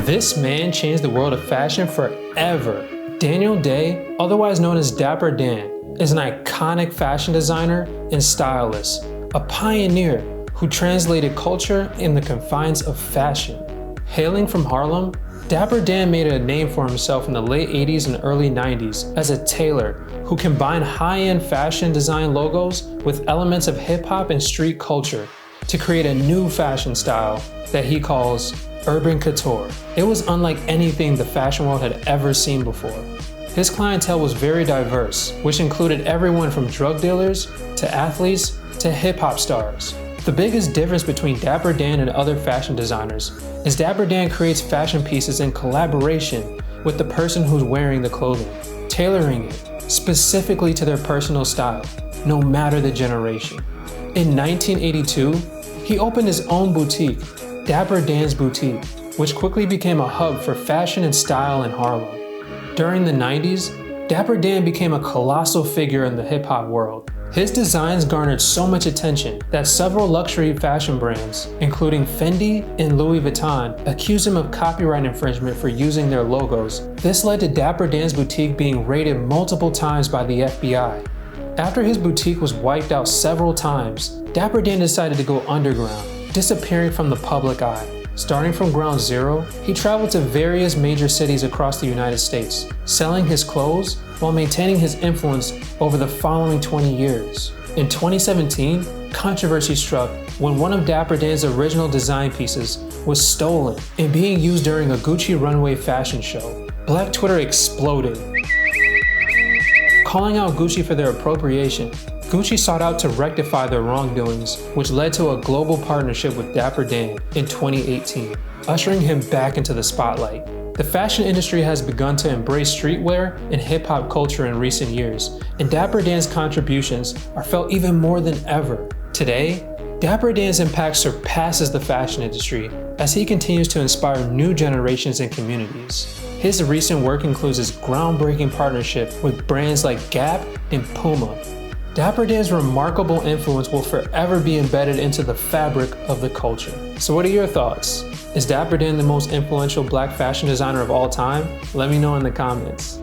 This man changed the world of fashion forever. Daniel Day, otherwise known as Dapper Dan, is an iconic fashion designer and stylist, a pioneer who translated culture in the confines of fashion. Hailing from Harlem, Dapper Dan made a name for himself in the late 80s and early 90s as a tailor who combined high-end fashion design logos with elements of hip-hop and street culture to create a new fashion style that he calls urban couture. It was unlike anything the fashion world had ever seen before. His clientele was very diverse, which included everyone from drug dealers to athletes to hip-hop stars. The biggest difference between Dapper Dan and other fashion designers is Dapper Dan creates fashion pieces in collaboration with the person who's wearing the clothing, tailoring it specifically to their personal style, no matter the generation. In 1982, he opened his own boutique, Dapper Dan's Boutique, which quickly became a hub for fashion and style in Harlem. During the 90s, Dapper Dan became a colossal figure in the hip-hop world. His designs garnered so much attention that several luxury fashion brands, including Fendi and Louis Vuitton, accused him of copyright infringement for using their logos. This led to Dapper Dan's boutique being raided multiple times by the FBI. After his boutique was wiped out several times, Dapper Dan decided to go underground, disappearing from the public eye. Starting from ground zero, he traveled to various major cities across the United States, selling his clothes while maintaining his influence over the following 20 years. In 2017, controversy struck when one of Dapper Dan's original design pieces was stolen and being used during a Gucci runway fashion show. Black Twitter exploded, calling out Gucci for their appropriation. Gucci sought out to rectify their wrongdoings, which led to a global partnership with Dapper Dan in 2018, ushering him back into the spotlight. The fashion industry has begun to embrace streetwear and hip-hop culture in recent years, and Dapper Dan's contributions are felt even more than ever. Today, Dapper Dan's impact surpasses the fashion industry as he continues to inspire new generations and communities. His recent work includes his groundbreaking partnership with brands like Gap and Puma. Dapper Dan's remarkable influence will forever be embedded into the fabric of the culture. So what are your thoughts? Is Dapper Dan the most influential black fashion designer of all time? Let me know in the comments.